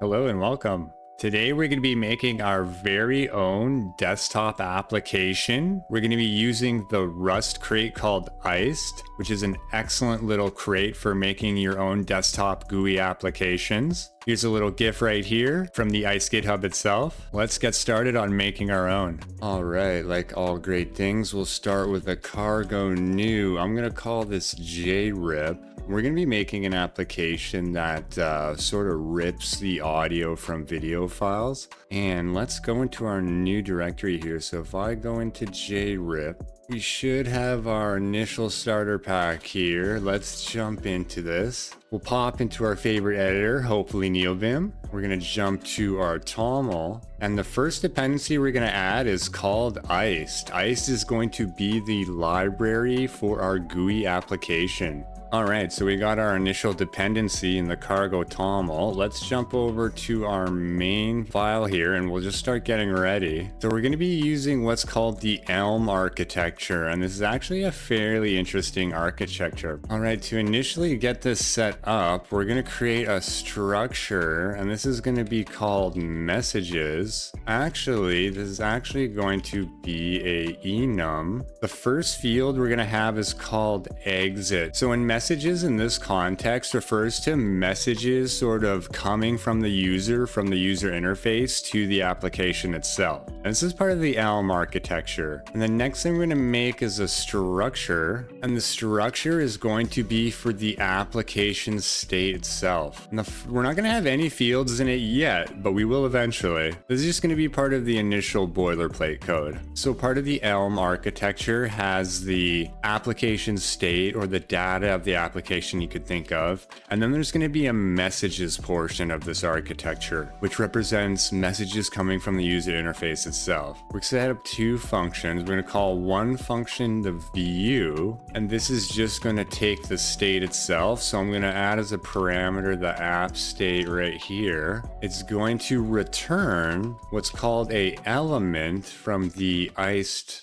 Hello and welcome. Today we're going to be making our very own desktop application. We're going to be using the Rust crate called Iced, which is an excellent little crate for making your own desktop GUI applications. Here's a little GIF right here from the Iced GitHub itself. Let's get started on making our own. All right, like all great things, we'll start with a cargo new. I'm going to call this JRip. We're going to be making an application that sort of rips the audio from video files. And let's go into our new directory here. So if I go into JRip, we should have our initial starter pack here. Let's jump into this. We'll pop into our favorite editor, hopefully NeoVim. We're going to jump to our TOML. And the first dependency we're going to add is called Iced. Iced is going to be the library for our GUI application. All right, so we got our initial dependency in the cargo TOML. Let's jump over to our main file here and we'll just start getting ready. So we're going to be using what's called the Elm architecture, and this is actually a fairly interesting architecture. All right, to initially get this set up, we're going to create a structure, and this is going to be called messages. Actually, this is actually going to be a enum. The first field we're going to have is called exit. So in messages in this context refers to messages sort of coming from the user interface to the application itself. And this is part of the Elm architecture. And the next thing we're going to make is a structure, and the structure is going to be for the application state itself. And we're not going to have any fields in it yet, but we will eventually. This is just going to be part of the initial boilerplate code. So part of the Elm architecture has the application state, or the data of the application you could think of. And then there's going to be a messages portion of this architecture, which represents messages coming from the user interface itself. We're going to set up two functions. We're going to call one function the view, and this is just going to take the state itself. So I'm going to add as a parameter the app state right here. It's going to return what's called a element from the iced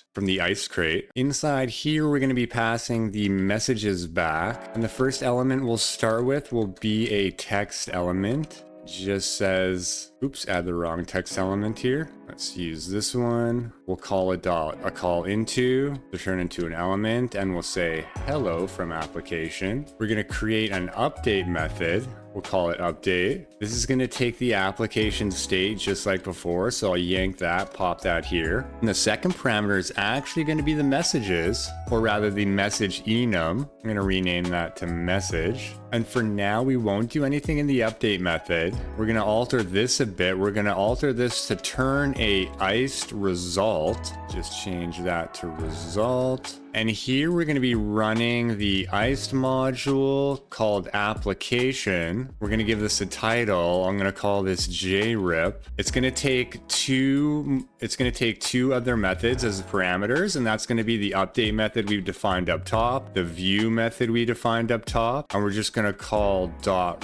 crate. Inside here, we're going to be passing the messages back. And the first element we'll start with will be a text element. Just says, oops, add the wrong text element here. Let's use this one. We'll call it a call into to turn into an element, and we'll say hello from application. We're going to create an update method. We'll call it update. This is going to take the application state just like before. So I'll yank that, pop that here. And the second parameter is actually going to be the messages, or rather the message enum. I'm going to rename that to message. And for now, we won't do anything in the update method. We're going to alter this a bit. We're going to alter this to turn a iced result. Just change that to result. And here we're going to be running the iced module called application. We're going to give this a title. I'm going to call this JRip. It's going to take two other methods as parameters, and that's going to be the update method we've defined up top, the view method we defined up top, and we're just going to call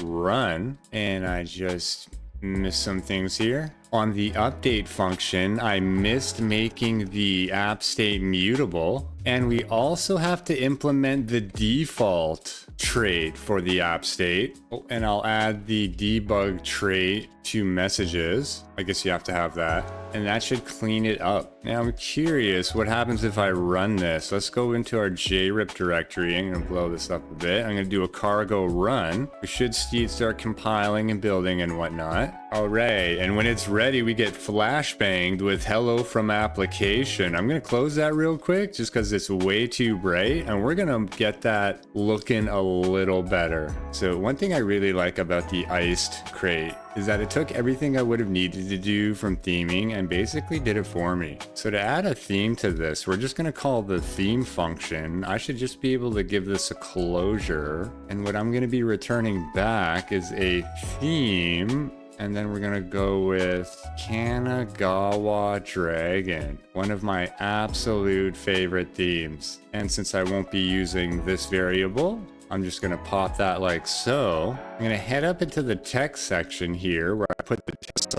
.run. And I just missed some things here. On the update function, I missed making the app state mutable, and we also have to implement the default trait for the app state. Oh, and I'll add the debug trait to messages. I guess you have to have that, and that should clean it up. Now I'm curious what happens if I run this. Let's go into our JRip directory. I'm going to blow this up a bit. I'm going to do a cargo run. We should start compiling and building and whatnot. All right, and when it's ready, we get flashbanged with hello from application. I'm going to close that real quick just because it's way too bright, and we're going to get that looking a little better. So one thing I really like about the Iced crate is that it took everything I would have needed to do from theming and basically did it for me. So to add a theme to this, we're just going to call the theme function. I should just be able to give this a closure, and what I'm going to be returning back is a theme. And then we're gonna go with Kanagawa Dragon, one of my absolute favorite themes. And since I won't be using this variable, I'm just gonna pop that like so. I'm gonna head up into the text section here where I put the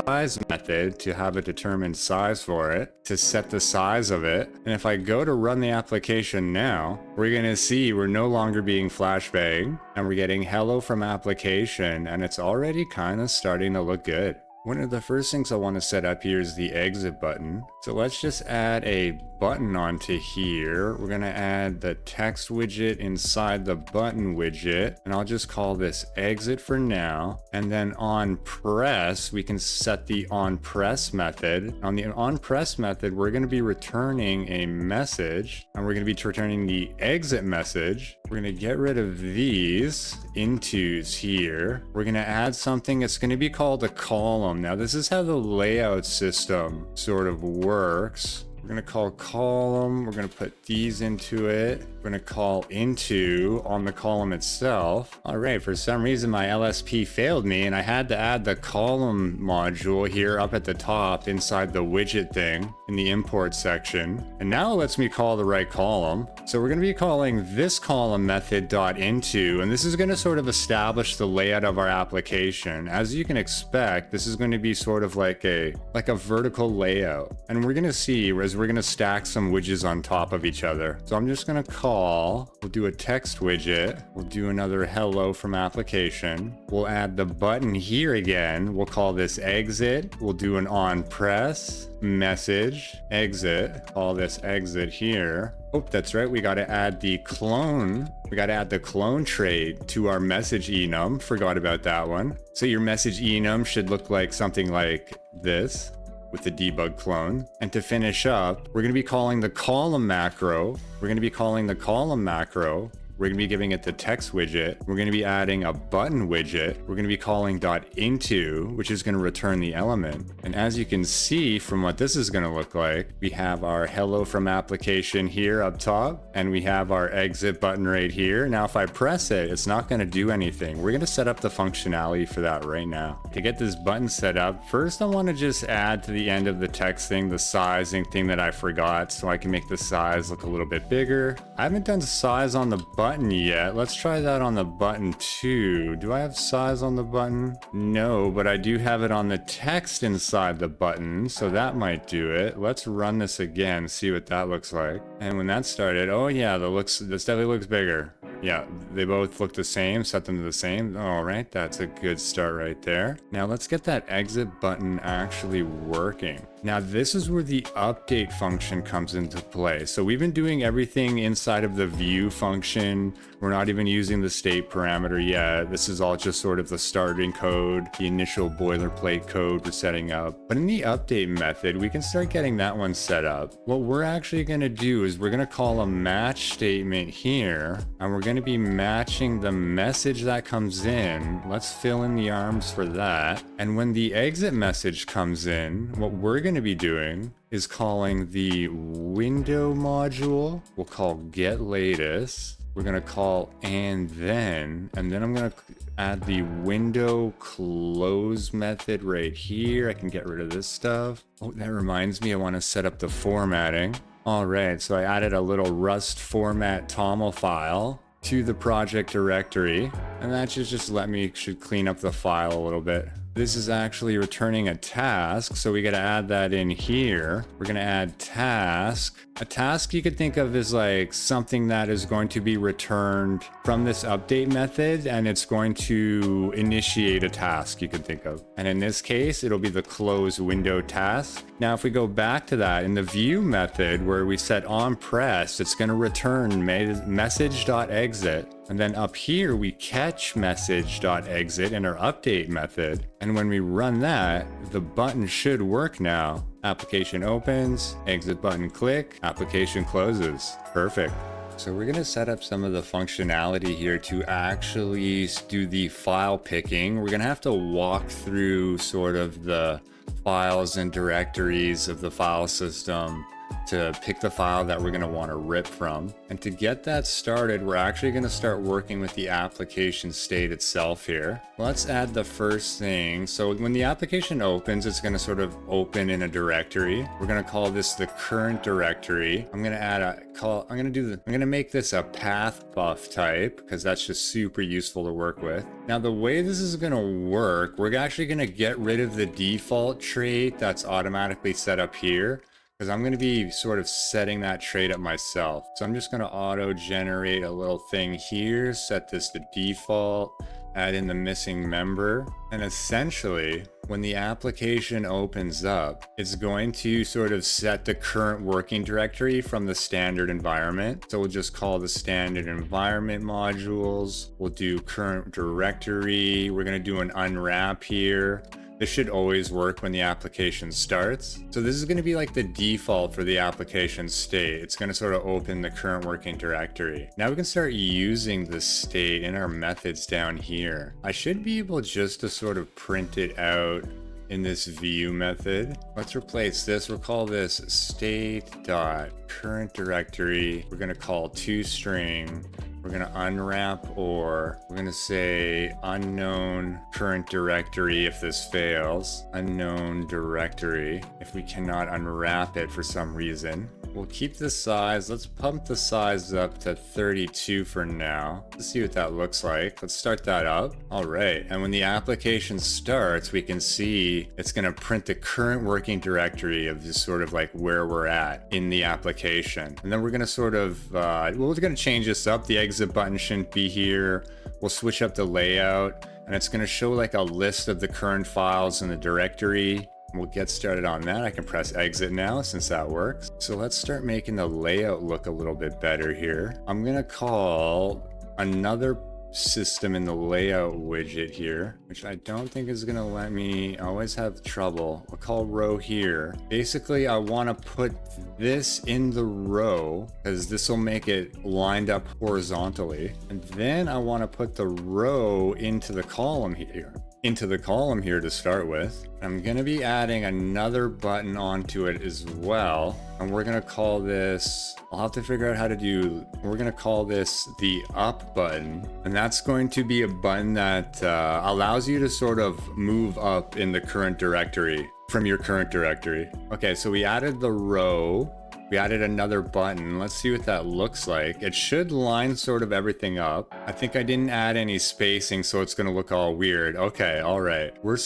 size method to have a determined size for it, to set the size of it. And if I go to run the application now, we're gonna see we're no longer being flashbanged and we're getting hello from application, and it's already kind of starting to look good. One of the first things I want to set up here is the exit button. So let's just add a button onto here. We're going to add the text widget inside the button widget, and I'll just call this exit for now. And then on press, we can set the on press method. On the on press method, we're going to be returning a message, and we're going to be returning the exit message. We're going to get rid of these intos here. We're going to add something that's going to be called a column. Now, this is how the layout system sort of works. We're going to call column. We're going to put these into it. We're going to call into on the column itself. All right, for some reason my LSP failed me and I had to add the column module here up at the top inside the widget thing in the import section. And now it lets me call the right column. So we're going to be calling this column method .into, and this is going to sort of establish the layout of our application. As you can expect, this is going to be sort of like a vertical layout. And we're going to see as we're going to stack some widgets on top of each other. So I'm just going to we'll do a text widget. We'll do another hello from application. We'll add the button here again. We'll call this exit. We'll do an on press message exit. Call this exit here. Oh, that's right. We got to add the clone. We got to add the clone trait to our message enum. Forgot about that one. So your message enum should look like something like this, with the debug clone. And to finish up, we're going to be calling the column macro. We're going to be calling the column macro. We're going to be giving it the text widget. We're going to be adding a button widget. We're going to be calling .into, which is going to return the element. And as you can see from what this is going to look like, we have our hello from application here up top, and we have our exit button right here. Now, if I press it, it's not going to do anything. We're going to set up the functionality for that right now. To get this button set up, first I want to just add to the end of the text thing, the sizing thing that I forgot, so I can make the size look a little bit bigger. I haven't done size on the button yet. Let's try that on the button too. Do I have size on the button? No, but I do have it on the text inside the button, so that might do it. Let's run this again, see what that looks like. And when that started, oh yeah, this definitely looks bigger. Yeah, they both look the same, set them to the same. All right, that's a good start right there. Now let's get that exit button actually working. Now this is where the update function comes into play. So we've been doing everything inside of the view function. We're not even using the state parameter yet. This is all just sort of the starting code, the initial boilerplate code we're setting up. But in the update method, we can start getting that one set up. What we're actually going to do is we're going to call a match statement here, and we're going to be matching the message that comes in. Let's fill in the arms for that. And when the exit message comes in, what we're going to be doing is calling the window module. We'll call get latest. We're going to call and then I'm going to add the window close method right here. I can get rid of this stuff. Oh, that reminds me, I want to set up the formatting. All right, so I added a little Rust format toml file to the project directory, and that should clean up the file a little bit. This is actually returning a task, so we got to add that in here. We're going to add task. A task you could think of as like something that is going to be returned from this update method, and it's going to initiate a task you could think of. And in this case, it'll be the close window task. Now, if we go back to that in the view method where we set on press, it's going to return message.exit. And then up here, we catch message.exit in our update method. And when we run that, the button should work now. Application opens, exit button click, application closes. Perfect. So we're going to set up some of the functionality here to actually do the file picking. We're going to have to walk through sort of the files and directories of the file system to pick the file that we're going to want to rip from. And to get that started, we're actually going to start working with the application state itself here. Let's add the first thing. So when the application opens, it's going to sort of open in a directory. We're going to call this the current directory. I'm going to add a call. I'm going to make this a path buff type because that's just super useful to work with. Now, the way this is going to work, we're actually going to get rid of the default trait that's automatically set up here, because I'm going to be sort of setting that trait up myself. So I'm just going to auto generate a little thing here, set this to default, add in the missing member. And essentially, when the application opens up, it's going to sort of set the current working directory from the standard environment. So we'll just call the standard environment modules. We'll do current directory. We're going to do an unwrap here. This should always work when the application starts. So this is going to be like the default for the application state. It's going to sort of open the current working directory. Now we can start using the state in our methods down here. I should be able just to sort of print it out in this view method. Let's replace this. We'll call this state.current directory. We're going to call toString. We're going to unwrap, or we're going to say unknown current directory if this fails. Unknown directory if we cannot unwrap it for some reason. We'll keep the size. Let's pump the size up to 32 for now. Let's see what that looks like. Let's start that up. All right. And when the application starts, we can see it's going to print the current working directory of just sort of like where we're at in the application. And then we're going to sort of, we're going to change this up. The exit button shouldn't be here. We'll switch up the layout, and it's going to show like a list of the current files in the directory. We'll get started on that. I can press exit now since that works. So let's start making the layout look a little bit better here. I'm gonna call another system in the layout widget here, which I don't think is gonna let me. I always have trouble. I'll call row here. Basically, I wanna put this in the row because this will make it lined up horizontally. And then I wanna put the row into the column here. To start with. I'm going to be adding another button onto it as well, and we're going to call this, I'll have to figure out how to do, we're going to call this the up button, and that's going to be a button that allows you to sort of move up in the current directory from your current directory. Okay, so we added the row. We added another button. Let's see what that looks like. It should line sort of everything up. I think I didn't add any spacing, so it's gonna look all weird. Okay, all right. We're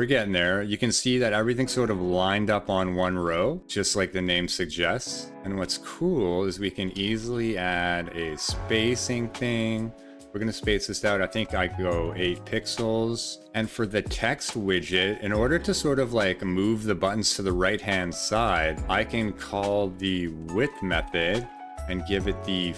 getting there. You can see that everything's sort of lined up on one row, just like the name suggests. And what's cool is we can easily add a spacing thing. We're going to space this out. I think I go 8 pixels. And for the text widget, in order to sort of like move the buttons to the right hand side, I can call the width method and give it the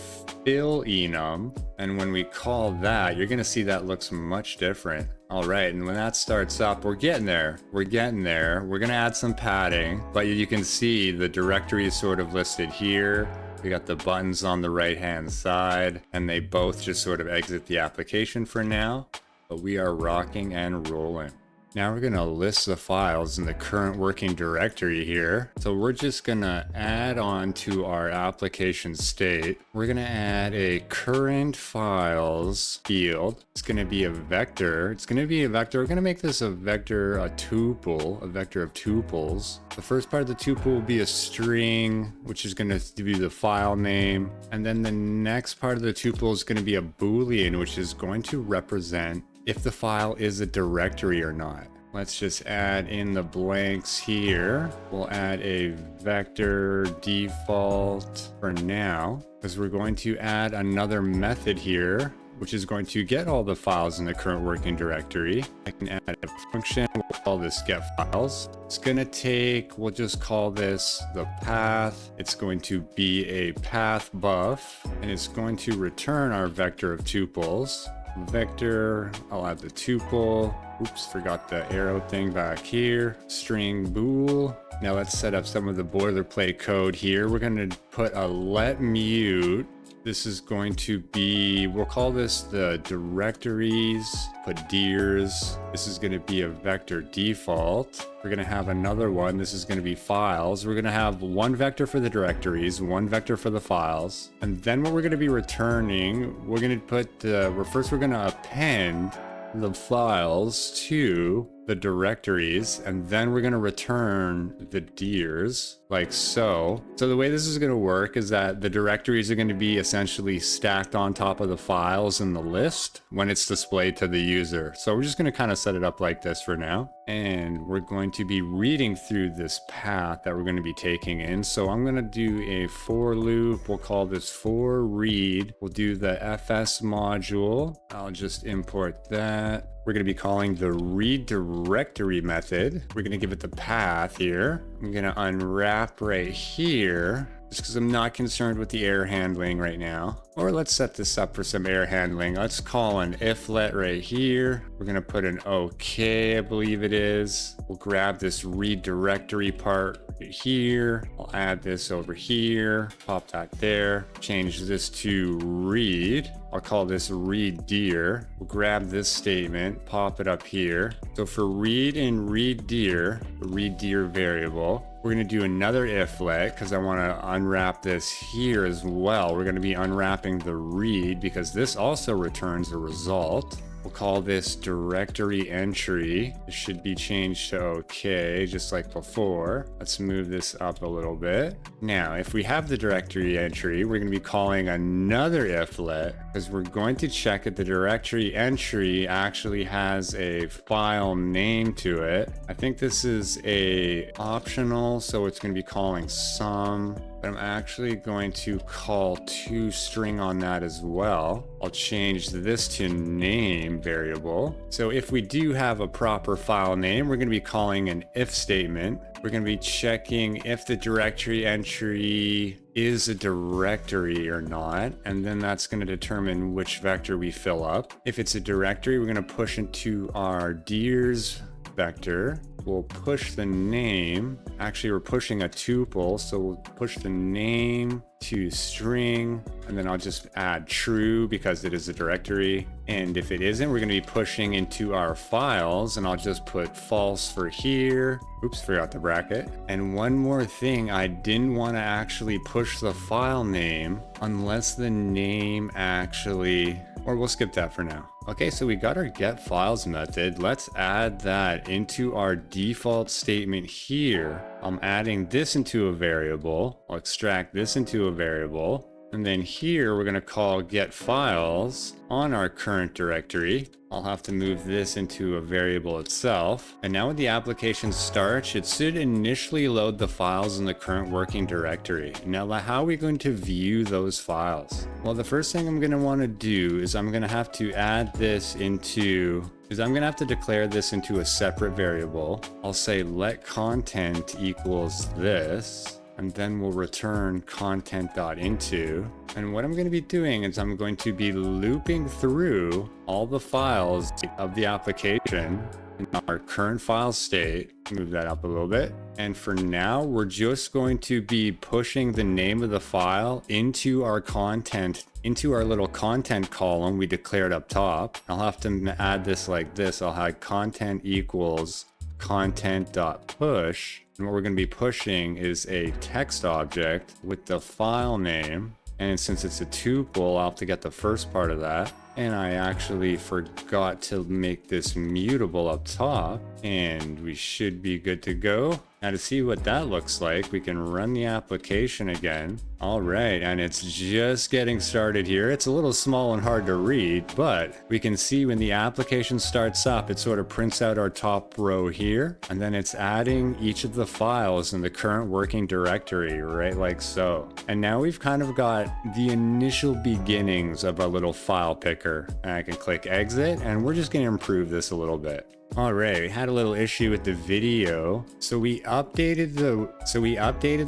fill enum. And when we call that, you're going to see that looks much different. All right, and when that starts up, we're getting there. We're going to add some padding, but you can see the directory is sort of listed here. We got the buttons on the right hand side, and they both just sort of exit the application for now, but we are rocking and rolling. Now we're gonna list the files in the current working directory here. So we're just gonna add on to our application state. We're gonna add a current files field. It's gonna be a vector. We're gonna make this a vector, a tuple, a vector of tuples. The first part of the tuple will be a string, which is gonna be the file name. And then the next part of the tuple is gonna be a Boolean, which is going to represent if the file is a directory or not. Let's just add in the blanks here. We'll add a vector default for now, because we're going to add another method here, which is going to get all the files in the current working directory. I can add a function. We'll call this getFiles. It's gonna take, we'll just call this the path. It's going to be a path buff, and it's going to return our vector of tuples. Vector, I'll add the tuple. Oops, forgot the arrow thing back here. String bool. Now let's set up some of the boilerplate code here. We're going to put a let mute. This is going to be, we'll call this the directories, put dirs. This is going to be a vector default. We're going to have another one. This is going to be files. We're going to have one vector for the directories, one vector for the files. And then what we're going to be returning, we're going to put, first we're going to append the files to the directories, and then we're going to return the dirs like so. So the way this is going to work is that the directories are going to be essentially stacked on top of the files in the list when it's displayed to the user. So we're just going to kind of set it up like this for now. And we're going to be reading through this path that we're going to be taking in. So I'm going to do a for loop. We'll call this for read. We'll do the fs module. I'll just import that. We're going to be calling the read directory method. We're going to give it the path here. I'm going to unwrap right here, just because I'm not concerned with the error handling right now. Or let's set this up for some error handling. Let's call an iflet right here. We're going to put an OK, I believe it is. We'll grab this read directory part right here. I'll add this over here, pop that there, change this to read. I'll call this read dir. We'll grab this statement, pop it up here. So for read and read dir, the read dir variable, we're going to do another iflet because I want to unwrap this here as well. We're going to be unwrapping the read because this also returns a result. We'll call this directory entry. It should be changed to OK, just like before. Let's move this up a little bit. Now, if we have the directory entry, we're going to be calling another iflet because we're going to check if the directory entry actually has a file name to it. I think this is a optional, so it's going to be calling some. But I'm actually going to call toString on that as well. I'll change this to name variable. So if we do have a proper file name, we're going to be calling an if statement. We're going to be checking if the directory entry is a directory or not, and then that's going to determine which vector we fill up. If it's a directory, we're going to push into our dirs vector. We'll push the name. Actually, we're pushing a tuple, so we'll push the name to string, and then I'll just add true because it is a directory. And if it isn't, we're going to be pushing into our files, and I'll just put false for here. Oops, forgot the bracket. And one more thing, I didn't want to actually push the file name unless the name actually, or we'll skip that for now. Okay, so we got our get files method. Let's add that into our default statement here. I'm adding this into a variable. I'll extract this into a variable. And then here we're going to call get files on our current directory. I'll have to move this into a variable itself. And now when the application starts, it should initially load the files in the current working directory. Now, how are we going to view those files? Well, the first thing I'm going to want to do is I'm going to have to add this into, I'm going to have to declare this into a separate variable. I'll say let content equals this. And then we'll return content.into. And what I'm going to be doing is I'm going to be looping through all the files of the application in our current file state. Move that up a little bit. And for now, we're just going to be pushing the name of the file into our content, into our little content column we declared up top. I'll have to add this like this. I'll have content equals content.push. And what we're going to be pushing is a text object with the file name. And since it's a tuple, I'll have to get the first part of that. And I actually forgot to make this mutable up top. And we should be good to go. Now to see what that looks like, we can run the application again. All right, and it's just getting started here. It's a little small and hard to read, but we can see when the application starts up, it sort of prints out our top row here, and then it's adding each of the files in the current working directory, right like so. And now we've kind of got the initial beginnings of our little file picker. And I can click exit, and we're just gonna improve this a little bit. All right, we had a little issue with the video. So we updated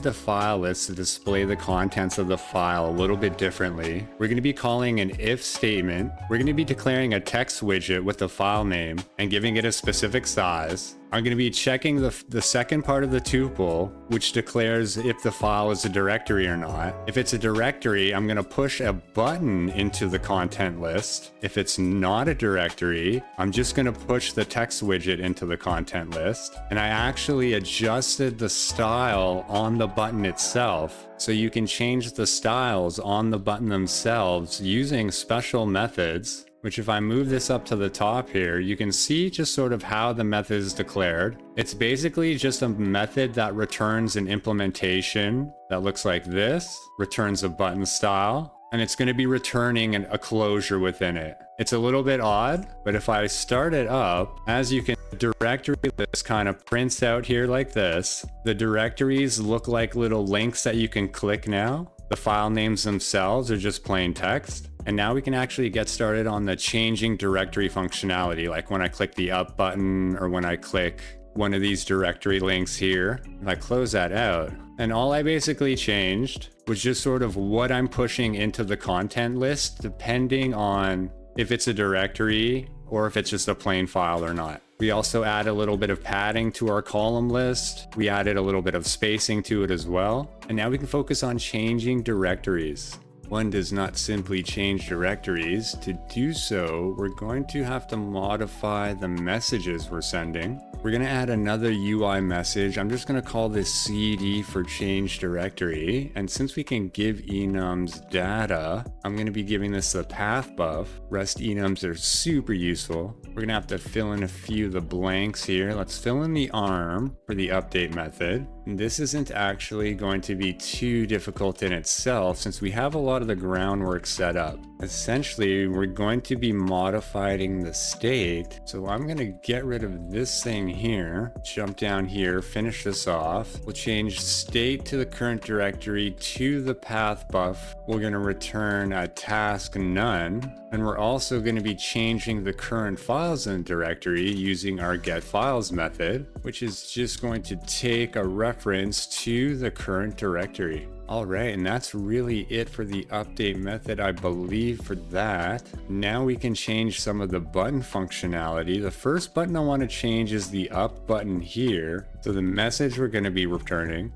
the file list to display the contents of the file a little bit differently. We're going to be calling an if statement. We're going to be declaring a text widget with the file name and giving it a specific size. I'm going to be checking the second part of the tuple, which declares if the file is a directory or not. If it's a directory, I'm going to push a button into the content list. If it's not a directory, I'm just going to push the text widget into the content list. And I actually adjusted the style on the button itself. So you can change the styles on the button themselves using special methods, which if I move this up to the top here, you can see just sort of how the method is declared. It's basically just a method that returns an implementation that looks like this, returns a button style, and it's going to be returning a closure within it. It's a little bit odd, but if I start it up, as you can, the directory list kind of prints out here like this. The directories look like little links that you can click now. The file names themselves are just plain text. And now we can actually get started on the changing directory functionality, like when I click the up button or when I click one of these directory links here. If I close that out, and all I basically changed was just sort of what I'm pushing into the content list, depending on if it's a directory or if it's just a plain file or not. We also add a little bit of padding to our column list. We added a little bit of spacing to it as well. And now we can focus on changing directories. One does not simply change directories. To do so, we're going to have to modify the messages we're sending. We're going to add another UI message. I'm just going to call this CD for change directory. And since we can give enums data, I'm going to be giving this the path buff. Rust enums are super useful. We're going to have to fill in a few of the blanks here. Let's fill in the arm for the update method. And this isn't actually going to be too difficult in itself since we have a lot of the groundwork set up. Essentially, we're going to be modifying the state. So I'm going to get rid of this thing here, jump down here, finish this off. We'll change state to the current directory to the path buff. We're going to return a task none. And we're also going to be changing the current files in the directory using our getFiles method, which is just going to take a reference to the current directory. All right, and that's really it for the update method, I believe, for that. Now we can change some of the button functionality. The first button I want to change is the up button here. So the message we're going to be returning.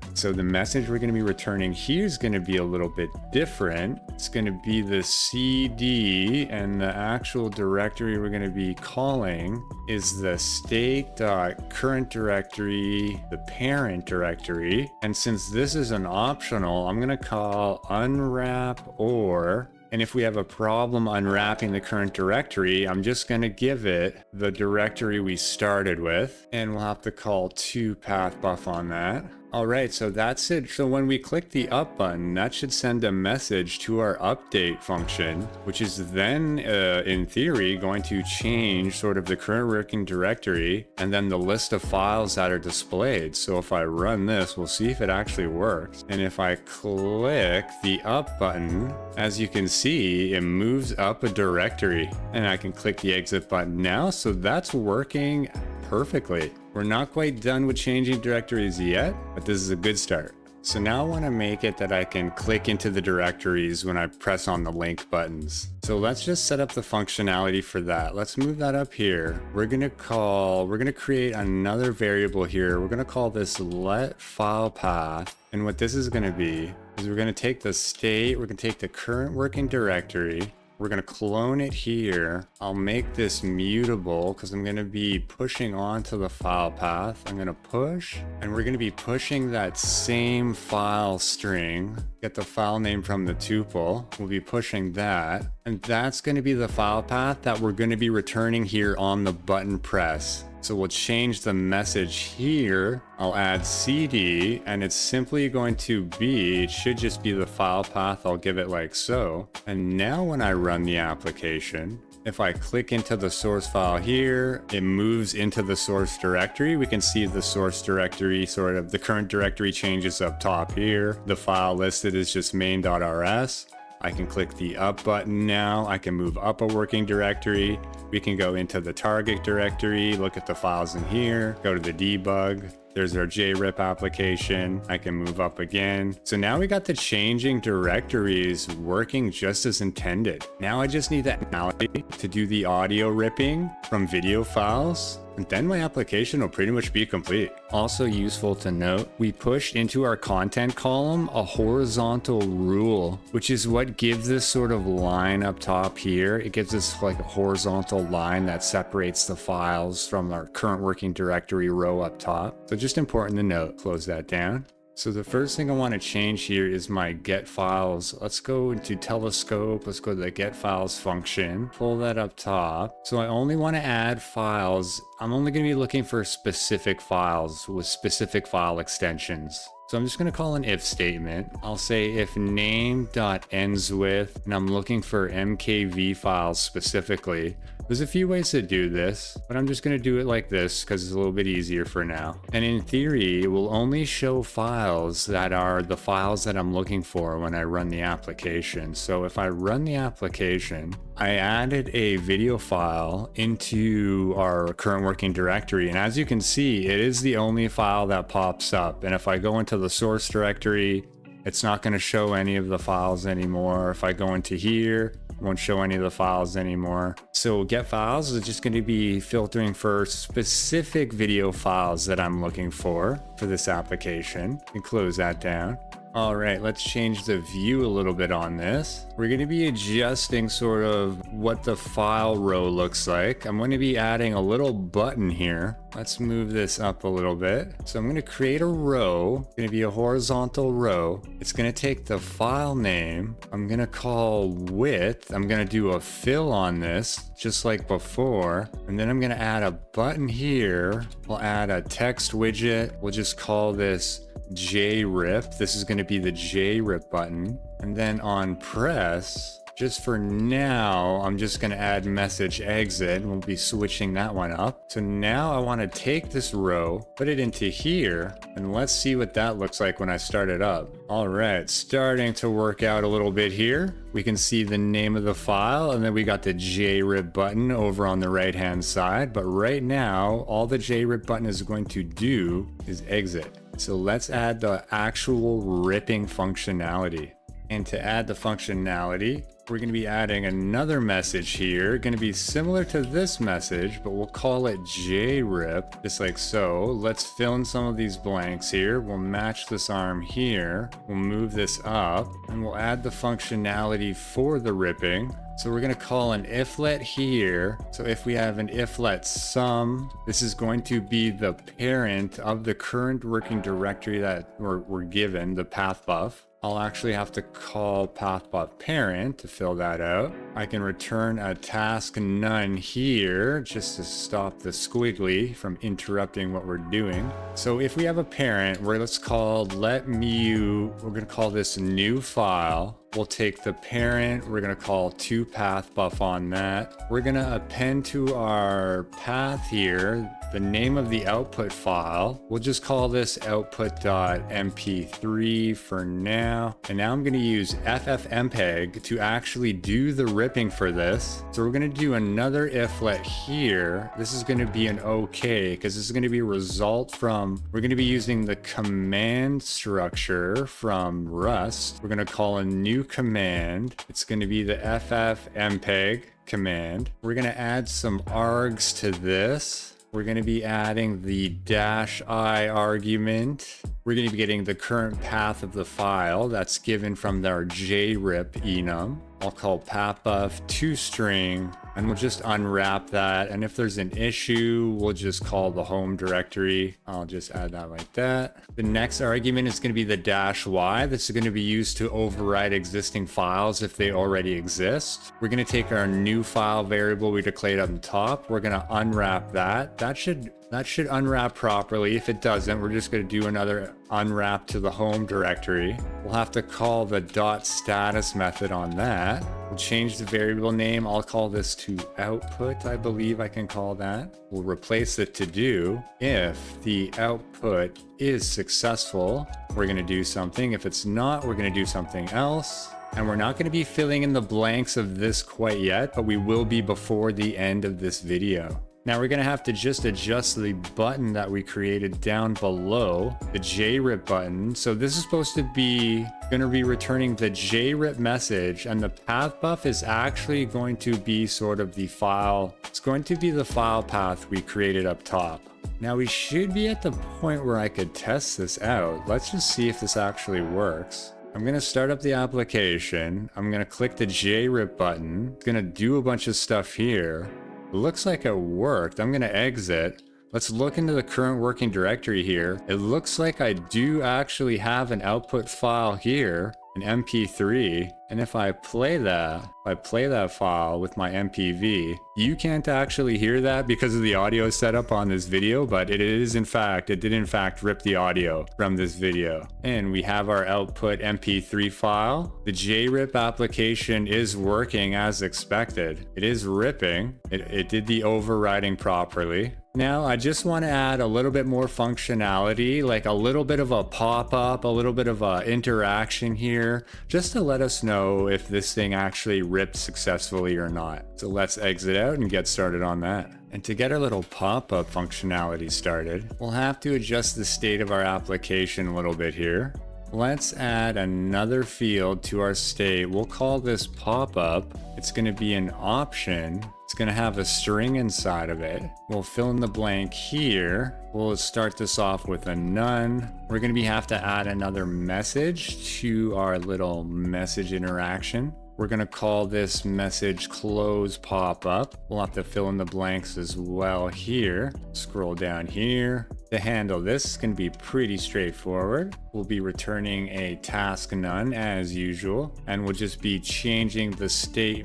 Here is going to be a little bit different. It's going to be the CD, and the actual directory we're going to be calling is the state.current directory, the parent directory. And since this is an optional, I'm going to call unwrap or. And if we have a problem unwrapping the current directory, I'm just going to give it the directory we started with, and we'll have to call toPathBuff on that. All right, so that's it. So when we click the up button, that should send a message to our update function, which is then, in theory, going to change sort of the current working directory and then the list of files that are displayed. So if I run this, we'll see if it actually works. And if I click the up button, as you can see, it moves up a directory, and I can click the exit button now. So that's working perfectly. We're not quite done with changing directories yet, but this is a good start. So now I want to make it that I can click into the directories when I press on the link buttons. So let's just set up the functionality for that. Let's move that up here. We're going to create another variable here. We're going to call this letFilePath. And what this is going to be is we're going to take the state, we're going to take the current working directory, we're going to clone it here. I'll make this mutable because I'm going to be pushing onto the file path. I'm going to push, and we're going to be pushing that same file string. Get the file name from the tuple. We'll be pushing that. And that's going to be the file path that we're going to be returning here on the button press. So we'll change the message here. I'll add CD, and it's simply going to be, it should just be the file path. I'll give it like so. And now when I run the application, if I click into the source file here, it moves into the source directory. We can see the source directory, sort of the current directory changes up top here. The file listed is just main.rs. I can click the up button now. I can move up a working directory. We can go into the target directory, look at the files in here, go to the debug. There's our JRIP application. I can move up again. So now we got the changing directories working just as intended. Now I just need the analogy to do the audio ripping from video files. And then my application will pretty much be complete. Also useful to note, we pushed into our content column a horizontal rule, which is what gives this sort of line up top here. It gives us like a horizontal line that separates the files from our current working directory row up top. So just important to note, close that down. So the first thing I want to change here is my get files. Let's go into Telescope. Let's go to the get files function, pull that up top. So I only want to add files. I'm only going to be looking for specific files with specific file extensions. So I'm just going to call an if statement. I'll say if name.ends with, and I'm looking for MKV files specifically. There's a few ways to do this, but I'm just going to do it like this because it's a little bit easier for now. And in theory, it will only show files that are the files that I'm looking for when I run the application. So if I run the application, I added a video file into our current working directory. And as you can see, it is the only file that pops up. And if I go into the source directory, it's not going to show any of the files anymore. If I go into here, it won't show any of the files anymore. So get files is just going to be filtering for specific video files that I'm looking for this application. And close that down. All right, let's change the view a little bit on this. We're going to be adjusting sort of what the file row looks like. I'm going to be adding a little button here. Let's move this up a little bit. So I'm going to create a row. It's going to be a horizontal row. It's going to take the file name. I'm going to call width. I'm going to do a fill on this just like before. And then I'm going to add a button here. We'll add a text widget. We'll just call this JRIP. This is going to be the JRIP button. And then on press, just for now, I'm just going to add message exit and we'll be switching that one up. So now I want to take this row, put it into here, and let's see what that looks like when I start it up. All right, starting to work out a little bit here. We can see the name of the file, and then we got the JRIP button over on the right hand side. But right now, all the JRIP button is going to do is exit. So let's add the actual ripping functionality. And to add the functionality, we're going to be adding another message here, going to be similar to this message, but we'll call it JRIP, just like so. Let's fill in some of these blanks here. We'll match this arm here. We'll move this up, and we'll add the functionality for the ripping. So we're going to call an iflet here. So if we have an iflet sum, this is going to be the parent of the current working directory that we're given, the path buff. I'll actually have to call pathbuff parent to fill that out. I can return a task none here just to stop the squiggly from interrupting what we're doing. So if we have a parent, let's call we're going to call this new file. We'll take the parent, we're going to call to pathbuff on that. We're going to append to our path here the name of the output file. We'll just call this output.mp3 for now. And now I'm going to use ffmpeg to actually do the ripping for this. So we're going to do another iflet here. This is going to be an OK because this is going to be a result from, we're going to be using the command structure from Rust. We're going to call a new command. It's going to be the ffmpeg command. We're going to add some args to this. We're going to be adding the -i argument. We're going to be getting the current path of the file that's given from our JRIP enum. I'll call pathbuff toString, and we'll just unwrap that. And if there's an issue, we'll just call the home directory. I'll just add that like that. The next argument is going to be the -y. This is going to be used to override existing files if they already exist. We're going to take our new file variable we declared on top. We're going to unwrap that. That should unwrap properly. If it doesn't, we're just going to do another unwrap to the home directory. We'll have to call the .status method on that. We'll change the variable name. I'll call this to output, I believe I can call that. We'll replace it to do. If the output is successful, we're going to do something. If it's not, we're going to do something else. And we're not going to be filling in the blanks of this quite yet, but we will be before the end of this video. Now we're gonna have to just adjust the button that we created down below, the JRip button. So this is supposed to be gonna be returning the JRip message, and the path buff is actually going to be sort of the file. It's going to be the file path we created up top. Now we should be at the point where I could test this out. Let's just see if this actually works. I'm gonna start up the application. I'm gonna click the JRip button. It's gonna do a bunch of stuff here. It looks like it worked. I'm gonna exit. Let's look into the current working directory here. It looks like I do actually have an output file here, an MP3. And if I play that file with my MPV, you can't actually hear that because of the audio setup on this video, but it did in fact rip the audio from this video. And we have our output MP3 file. The JRip application is working as expected. It is ripping. It did the overriding properly. Now I just want to add a little bit more functionality, like a little bit of a pop-up, a little bit of a interaction here, just to let us know if this thing actually ripped successfully or not. So let's exit out and get started on that. And to get our little pop-up functionality started, we'll have to adjust the state of our application a little bit here. Let's add another field to our state. We'll call this pop-up. It's going to be an option. It's going to have a string inside of it. We'll fill in the blank here. We'll start this off with a none. We're going to have to add another message to our little message interaction. We're going to call this message close pop-up. We'll have to fill in the blanks as well here. Scroll down here. To handle this, it's going to be pretty straightforward. We'll be returning a task none as usual, and we'll just be changing the state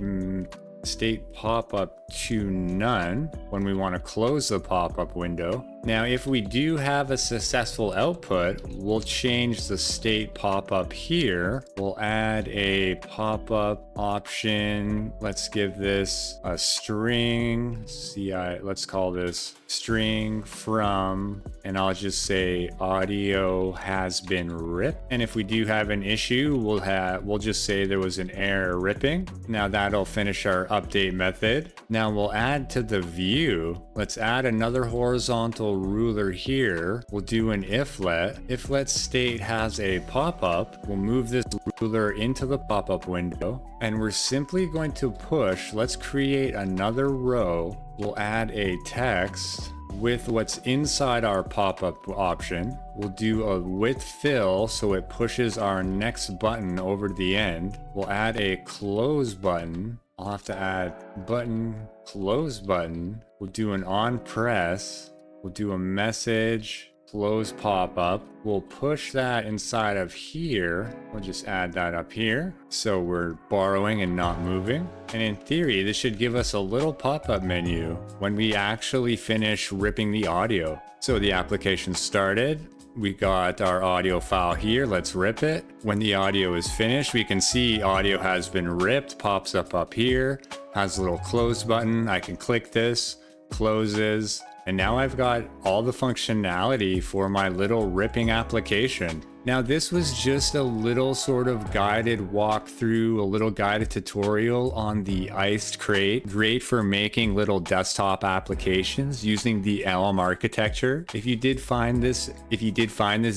pop-up to none when we want to close the pop-up window. Now, if we do have a successful output, we'll change the state pop-up here. We'll add a pop-up option. Let's give this a string. Let's call this string from, and I'll just say audio has been ripped. And if we do have an issue, we'll just say there was an error ripping. Now that'll finish our update method. Now we'll add to the view. Let's add another horizontal ruler here. We'll do an iflet. Iflet state has a pop-up. We'll move this ruler into the pop-up window, and we're simply going to push. Let's create another row. We'll add a text with what's inside our pop-up option. We'll do a width fill so it pushes our next button over to the end. We'll add a close button. I'll have to add button, close button. We'll do an on press. We'll do a message, close pop-up. We'll push that inside of here. We'll just add that up here. So we're borrowing and not moving. And in theory, this should give us a little pop-up menu when we actually finish ripping the audio. So the application started. We got our audio file here. Let's rip it. When the audio is finished, we can see audio has been ripped, pops up here, has a little close button. I can click this, closes. And now I've got all the functionality for my little ripping application. Now this was just a little sort of guided walkthrough, a little guided tutorial on the iced crate. Great for making little desktop applications using the Elm architecture. If you did find this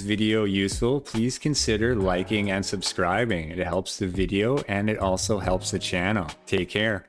video useful, please consider liking and subscribing. It helps the video and it also helps the channel. Take care.